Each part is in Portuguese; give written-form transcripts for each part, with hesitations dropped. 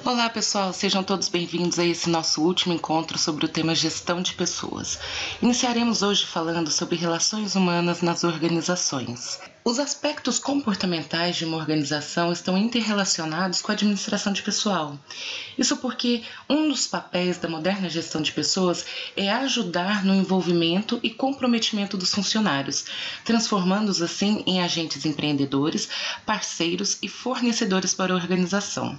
Olá pessoal, sejam todos bem-vindos a esse nosso último encontro sobre o tema gestão de pessoas. Iniciaremos hoje falando sobre relações humanas nas organizações. Os aspectos comportamentais de uma organização estão interrelacionados com a administração de pessoal. Isso porque um dos papéis da moderna gestão de pessoas é ajudar no envolvimento e comprometimento dos funcionários, transformando-os assim em agentes empreendedores, parceiros e fornecedores para a organização.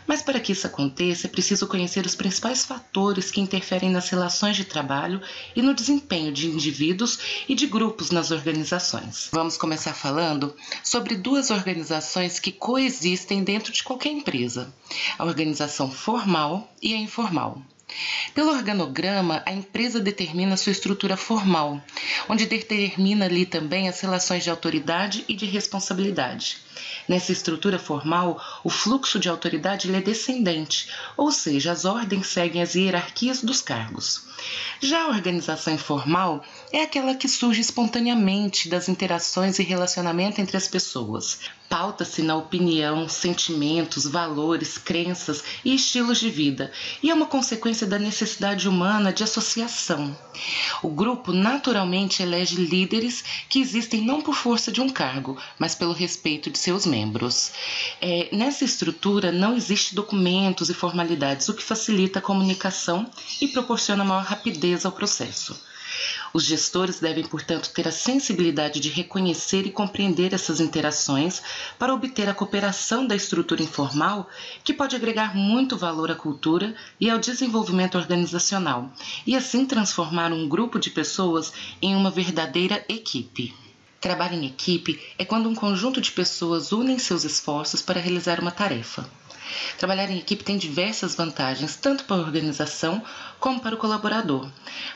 Mas para que isso aconteça, é preciso conhecer os principais fatores que interferem nas relações de trabalho e no desempenho de indivíduos e de grupos nas organizações. Vamos começar falando sobre duas organizações que coexistem dentro de qualquer empresa: a organização formal e a informal. Pelo organograma, a empresa determina sua estrutura formal, onde determina ali também as relações de autoridade e de responsabilidade. Nessa estrutura formal, o fluxo de autoridade é descendente, ou seja, as ordens seguem as hierarquias dos cargos. Já a organização informal é aquela que surge espontaneamente das interações e relacionamento entre as pessoas. Pauta-se na opinião, sentimentos, valores, crenças e estilos de vida, e é uma consequência da necessidade humana de associação. O grupo naturalmente elege líderes que existem não por força de um cargo, mas pelo respeito de seus membros. Nessa estrutura não existe documentos e formalidades, o que facilita a comunicação e proporciona maior rapidez ao processo. Os gestores devem, portanto, ter a sensibilidade de reconhecer e compreender essas interações para obter a cooperação da estrutura informal, que pode agregar muito valor à cultura e ao desenvolvimento organizacional, e assim transformar um grupo de pessoas em uma verdadeira equipe. Trabalho em equipe é quando um conjunto de pessoas unem seus esforços para realizar uma tarefa. Trabalhar em equipe tem diversas vantagens, tanto para a organização como para o colaborador,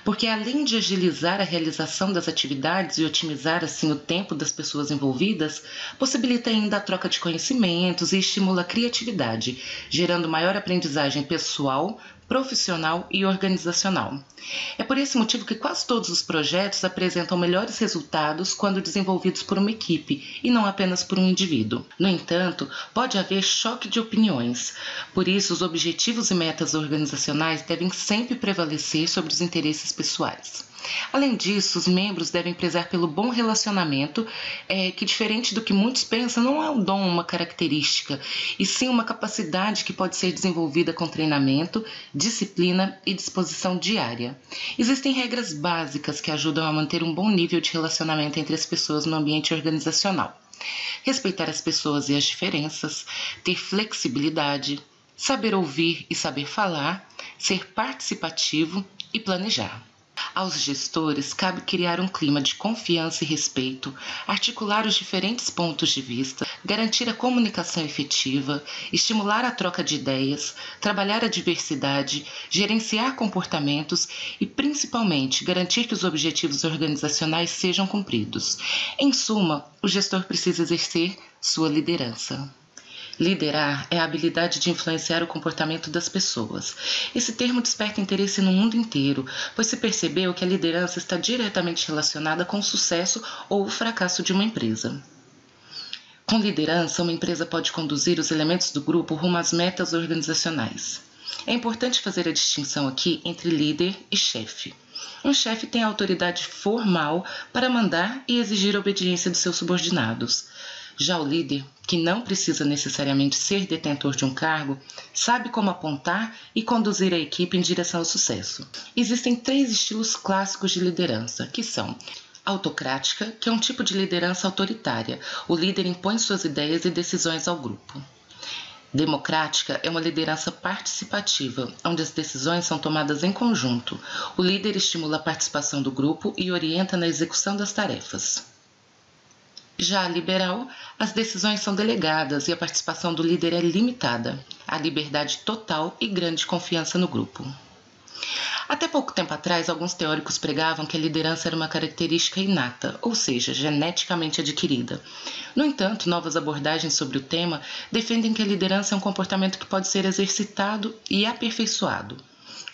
porque além de agilizar a realização das atividades e otimizar assim o tempo das pessoas envolvidas, possibilita ainda a troca de conhecimentos e estimula a criatividade, gerando maior aprendizagem pessoal, profissional e organizacional. É por esse motivo que quase todos os projetos apresentam melhores resultados quando desenvolvidos por uma equipe e não apenas por um indivíduo. No entanto, pode haver choque de opiniões. Por isso, os objetivos e metas organizacionais devem sempre prevalecer sobre os interesses pessoais. Além disso, os membros devem prezar pelo bom relacionamento, que, diferente do que muitos pensam, não é um dom, uma característica, e sim uma capacidade que pode ser desenvolvida com treinamento, disciplina e disposição diária. Existem regras básicas que ajudam a manter um bom nível de relacionamento entre as pessoas no ambiente organizacional. Respeitar as pessoas e as diferenças, ter flexibilidade, saber ouvir e saber falar, ser participativo e planejar. Aos gestores cabe criar um clima de confiança e respeito, articular os diferentes pontos de vista, garantir a comunicação efetiva, estimular a troca de ideias, trabalhar a diversidade, gerenciar comportamentos e, principalmente, garantir que os objetivos organizacionais sejam cumpridos. Em suma, o gestor precisa exercer sua liderança. Liderar é a habilidade de influenciar o comportamento das pessoas. Esse termo desperta interesse no mundo inteiro, pois se percebeu que a liderança está diretamente relacionada com o sucesso ou o fracasso de uma empresa. Com liderança, uma empresa pode conduzir os elementos do grupo rumo às metas organizacionais. É importante fazer a distinção aqui entre líder e chefe. Um chefe tem a autoridade formal para mandar e exigir a obediência dos seus subordinados. Já o líder, que não precisa necessariamente ser detentor de um cargo, sabe como apontar e conduzir a equipe em direção ao sucesso. Existem 3 estilos clássicos de liderança, que são: autocrática, que é um tipo de liderança autoritária. O líder impõe suas ideias e decisões ao grupo. Democrática é uma liderança participativa, onde as decisões são tomadas em conjunto. O líder estimula a participação do grupo e orienta na execução das tarefas. Já a liberal, as decisões são delegadas e a participação do líder é limitada. Há liberdade total e grande confiança no grupo. Até pouco tempo atrás, alguns teóricos pregavam que a liderança era uma característica inata, ou seja, geneticamente adquirida. No entanto, novas abordagens sobre o tema defendem que a liderança é um comportamento que pode ser exercitado e aperfeiçoado.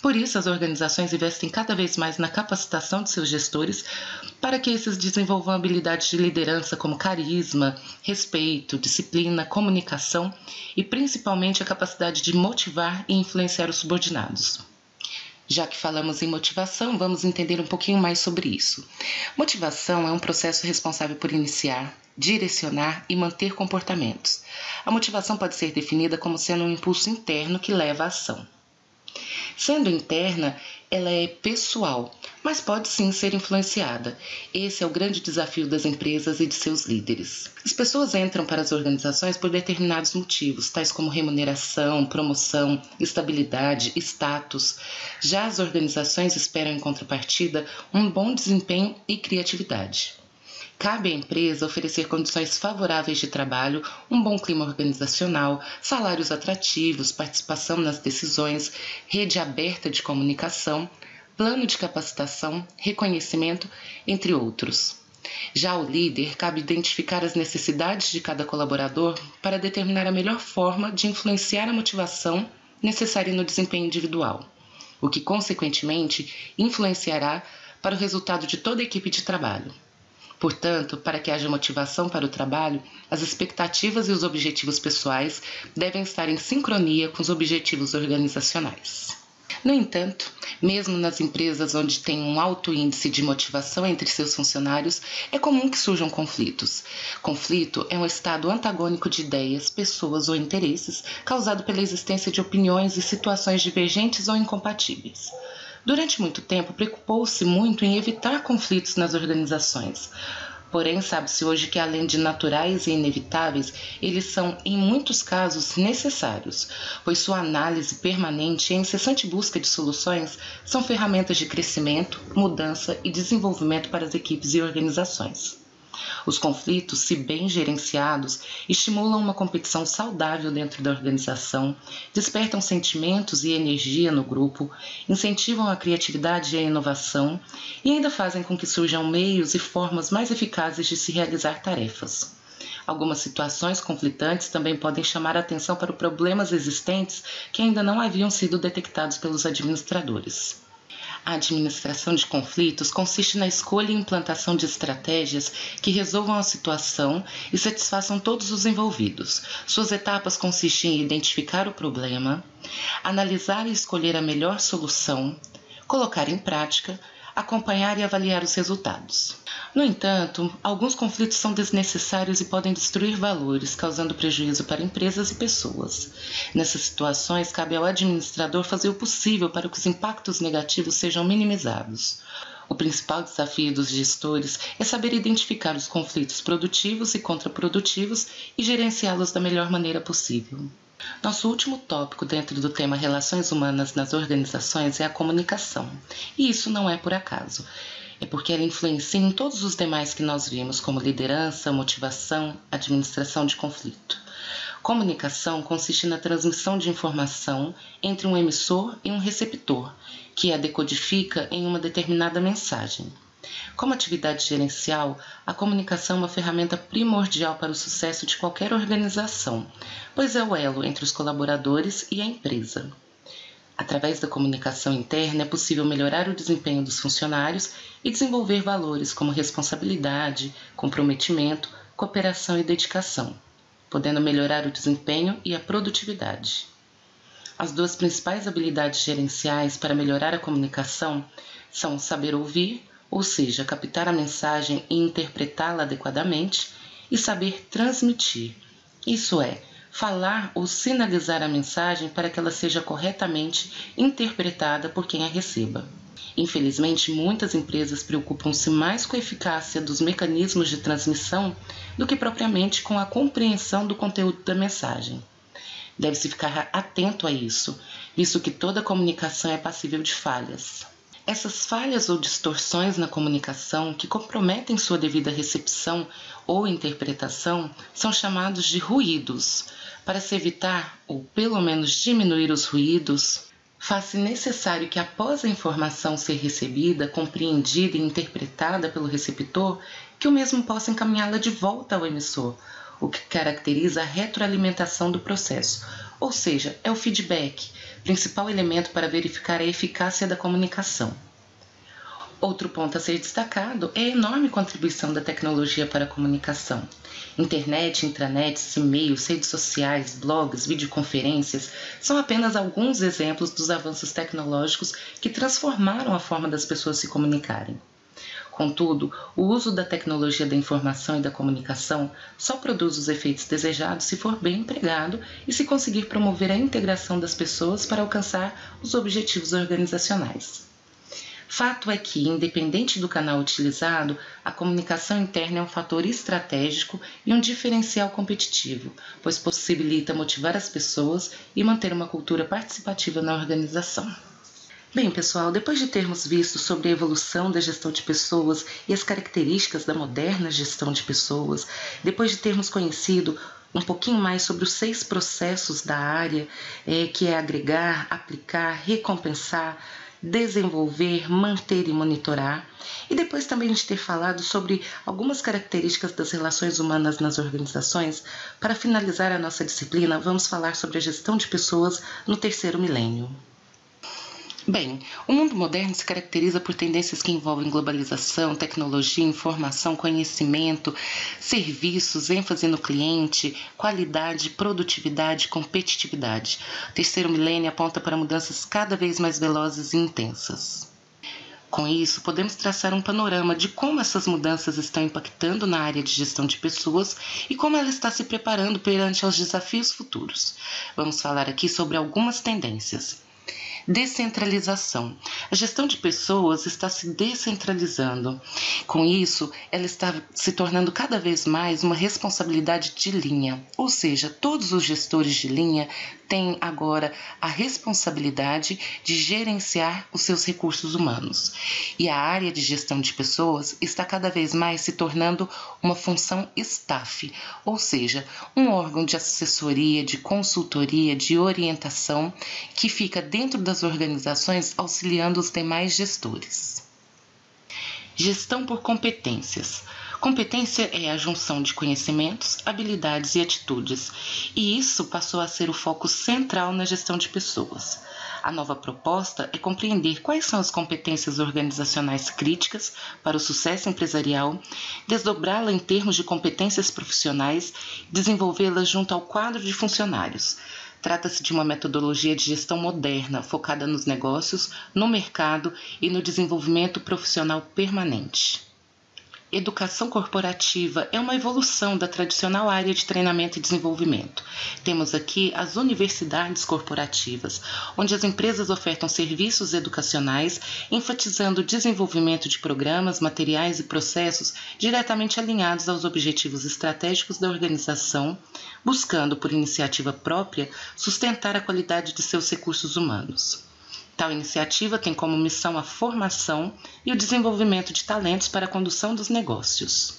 Por isso, as organizações investem cada vez mais na capacitação de seus gestores para que esses desenvolvam habilidades de liderança como carisma, respeito, disciplina, comunicação e principalmente a capacidade de motivar e influenciar os subordinados. Já que falamos em motivação, vamos entender um pouquinho mais sobre isso. Motivação é um processo responsável por iniciar, direcionar e manter comportamentos. A motivação pode ser definida como sendo um impulso interno que leva à ação. Sendo interna, ela é pessoal, mas pode sim ser influenciada. Esse é o grande desafio das empresas e de seus líderes. As pessoas entram para as organizações por determinados motivos, tais como remuneração, promoção, estabilidade, status. Já as organizações esperam em contrapartida um bom desempenho e criatividade. Cabe à empresa oferecer condições favoráveis de trabalho, um bom clima organizacional, salários atrativos, participação nas decisões, rede aberta de comunicação, plano de capacitação, reconhecimento, entre outros. Já ao líder, cabe identificar as necessidades de cada colaborador para determinar a melhor forma de influenciar a motivação necessária no desempenho individual, o que, consequentemente, influenciará para o resultado de toda a equipe de trabalho. Portanto, para que haja motivação para o trabalho, as expectativas e os objetivos pessoais devem estar em sincronia com os objetivos organizacionais. No entanto, mesmo nas empresas onde tem um alto índice de motivação entre seus funcionários, é comum que surjam conflitos. Conflito é um estado antagônico de ideias, pessoas ou interesses causado pela existência de opiniões e situações divergentes ou incompatíveis. Durante muito tempo, preocupou-se muito em evitar conflitos nas organizações. Porém, sabe-se hoje que, além de naturais e inevitáveis, eles são, em muitos casos, necessários, pois sua análise permanente e a incessante busca de soluções são ferramentas de crescimento, mudança e desenvolvimento para as equipes e organizações. Os conflitos, se bem gerenciados, estimulam uma competição saudável dentro da organização, despertam sentimentos e energia no grupo, incentivam a criatividade e a inovação e ainda fazem com que surjam meios e formas mais eficazes de se realizar tarefas. Algumas situações conflitantes também podem chamar a atenção para problemas existentes que ainda não haviam sido detectados pelos administradores. A administração de conflitos consiste na escolha e implantação de estratégias que resolvam a situação e satisfaçam todos os envolvidos. Suas etapas consistem em identificar o problema, analisar e escolher a melhor solução, colocar em prática, acompanhar e avaliar os resultados. No entanto, alguns conflitos são desnecessários e podem destruir valores, causando prejuízo para empresas e pessoas. Nessas situações, cabe ao administrador fazer o possível para que os impactos negativos sejam minimizados. O principal desafio dos gestores é saber identificar os conflitos produtivos e contraprodutivos e gerenciá-los da melhor maneira possível. Nosso último tópico dentro do tema Relações Humanas nas Organizações é a comunicação. E isso não é por acaso. É porque ela influencia em todos os demais que nós vimos, como liderança, motivação, administração de conflito. Comunicação consiste na transmissão de informação entre um emissor e um receptor, que a decodifica em uma determinada mensagem. Como atividade gerencial, a comunicação é uma ferramenta primordial para o sucesso de qualquer organização, pois é o elo entre os colaboradores e a empresa. Através da comunicação interna é possível melhorar o desempenho dos funcionários e desenvolver valores como responsabilidade, comprometimento, cooperação e dedicação, podendo melhorar o desempenho e a produtividade. As duas principais habilidades gerenciais para melhorar a comunicação são saber ouvir, ou seja, captar a mensagem e interpretá-la adequadamente, e saber transmitir, isso é, falar ou sinalizar a mensagem para que ela seja corretamente interpretada por quem a receba. Infelizmente, muitas empresas preocupam-se mais com a eficácia dos mecanismos de transmissão do que propriamente com a compreensão do conteúdo da mensagem. Deve-se ficar atento a isso, visto que toda comunicação é passível de falhas. Essas falhas ou distorções na comunicação que comprometem sua devida recepção ou interpretação são chamados de ruídos. Para se evitar, ou pelo menos diminuir os ruídos, faz-se necessário que após a informação ser recebida, compreendida e interpretada pelo receptor, que o mesmo possa encaminhá-la de volta ao emissor, o que caracteriza a retroalimentação do processo, ou seja, é o feedback, principal elemento para verificar a eficácia da comunicação. Outro ponto a ser destacado é a enorme contribuição da tecnologia para a comunicação. Internet, intranets, e-mails, redes sociais, blogs, videoconferências são apenas alguns exemplos dos avanços tecnológicos que transformaram a forma das pessoas se comunicarem. Contudo, o uso da tecnologia da informação e da comunicação só produz os efeitos desejados se for bem empregado e se conseguir promover a integração das pessoas para alcançar os objetivos organizacionais. Fato é que, independente do canal utilizado, a comunicação interna é um fator estratégico e um diferencial competitivo, pois possibilita motivar as pessoas e manter uma cultura participativa na organização. Bem, pessoal, depois de termos visto sobre a evolução da gestão de pessoas e as características da moderna gestão de pessoas, depois de termos conhecido um pouquinho mais sobre os 6 processos da área, que é agregar, aplicar, recompensar, desenvolver, manter e monitorar, e depois também de ter falado sobre algumas características das relações humanas nas organizações, para finalizar a nossa disciplina, vamos falar sobre a gestão de pessoas no 3º milênio. Bem, o mundo moderno se caracteriza por tendências que envolvem globalização, tecnologia, informação, conhecimento, serviços, ênfase no cliente, qualidade, produtividade, competitividade. O 3º milênio aponta para mudanças cada vez mais velozes e intensas. Com isso, podemos traçar um panorama de como essas mudanças estão impactando na área de gestão de pessoas e como ela está se preparando perante aos desafios futuros. Vamos falar aqui sobre algumas tendências. Descentralização. A gestão de pessoas está se descentralizando. Com isso, ela está se tornando cada vez mais uma responsabilidade de linha, ou seja, todos os gestores de linha têm agora a responsabilidade de gerenciar os seus recursos humanos. E a área de gestão de pessoas está cada vez mais se tornando uma função staff, ou seja, um órgão de assessoria, de consultoria, de orientação que fica dentro das organizações auxiliando os demais gestores. Gestão por competências. Competência é a junção de conhecimentos, habilidades e atitudes, e isso passou a ser o foco central na gestão de pessoas. A nova proposta é compreender quais são as competências organizacionais críticas para o sucesso empresarial, desdobrá-la em termos de competências profissionais e desenvolvê-las junto ao quadro de funcionários. Trata-se de uma metodologia de gestão moderna, focada nos negócios, no mercado e no desenvolvimento profissional permanente. Educação corporativa é uma evolução da tradicional área de treinamento e desenvolvimento. Temos aqui as universidades corporativas, onde as empresas ofertam serviços educacionais, enfatizando o desenvolvimento de programas, materiais e processos diretamente alinhados aos objetivos estratégicos da organização, buscando, por iniciativa própria, sustentar a qualidade de seus recursos humanos. Tal iniciativa tem como missão a formação e o desenvolvimento de talentos para a condução dos negócios.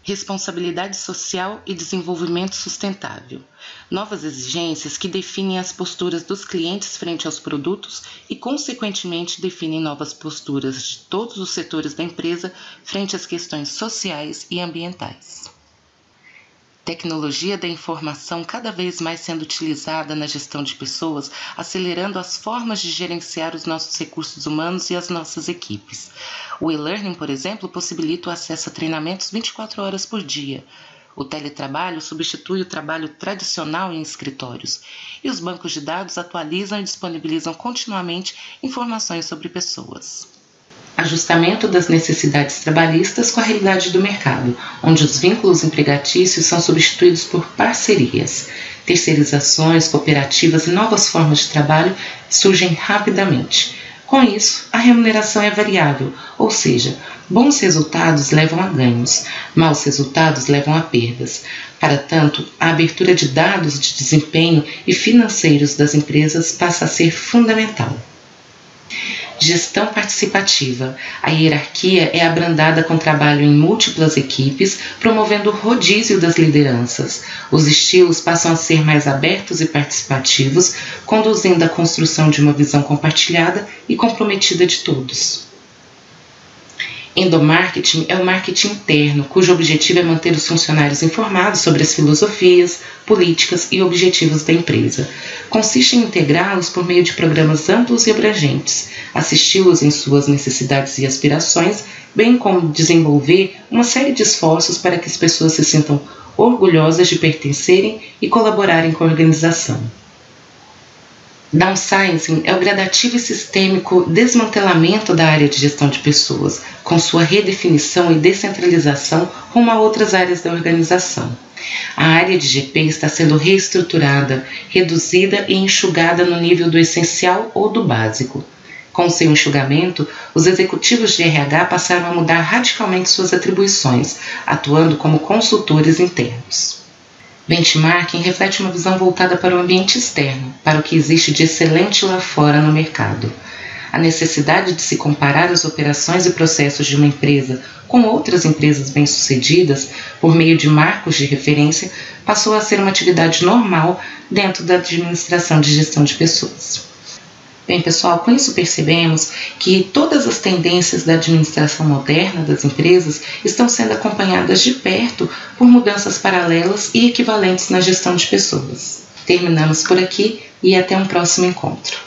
Responsabilidade social e desenvolvimento sustentável. Novas exigências que definem as posturas dos clientes frente aos produtos e, consequentemente, definem novas posturas de todos os setores da empresa frente às questões sociais e ambientais. Tecnologia da informação cada vez mais sendo utilizada na gestão de pessoas, acelerando as formas de gerenciar os nossos recursos humanos e as nossas equipes. O e-learning, por exemplo, possibilita o acesso a treinamentos 24 horas por dia. O teletrabalho substitui o trabalho tradicional em escritórios. E os bancos de dados atualizam e disponibilizam continuamente informações sobre pessoas. Ajustamento das necessidades trabalhistas com a realidade do mercado, onde os vínculos empregatícios são substituídos por parcerias. Terceirizações, cooperativas e novas formas de trabalho surgem rapidamente. Com isso, a remuneração é variável, ou seja, bons resultados levam a ganhos, maus resultados levam a perdas. Para tanto, a abertura de dados de desempenho e financeiros das empresas passa a ser fundamental. Gestão participativa. A hierarquia é abrandada com trabalho em múltiplas equipes, promovendo o rodízio das lideranças. Os estilos passam a ser mais abertos e participativos, conduzindo à construção de uma visão compartilhada e comprometida de todos. Endomarketing é o marketing interno, cujo objetivo é manter os funcionários informados sobre as filosofias, políticas e objetivos da empresa. Consiste em integrá-los por meio de programas amplos e abrangentes, assisti-los em suas necessidades e aspirações, bem como desenvolver uma série de esforços para que as pessoas se sintam orgulhosas de pertencerem e colaborarem com a organização. Downsizing é o gradativo e sistêmico desmantelamento da área de gestão de pessoas, com sua redefinição e descentralização rumo a outras áreas da organização. A área de GP está sendo reestruturada, reduzida e enxugada no nível do essencial ou do básico. Com seu enxugamento, os executivos de RH passaram a mudar radicalmente suas atribuições, atuando como consultores internos. Benchmarking reflete uma visão voltada para o ambiente externo, para o que existe de excelente lá fora no mercado. A necessidade de se comparar as operações e processos de uma empresa com outras empresas bem-sucedidas por meio de marcos de referência passou a ser uma atividade normal dentro da administração de gestão de pessoas. Bem, pessoal, com isso percebemos que todas as tendências da administração moderna das empresas estão sendo acompanhadas de perto por mudanças paralelas e equivalentes na gestão de pessoas. Terminamos por aqui e até um próximo encontro.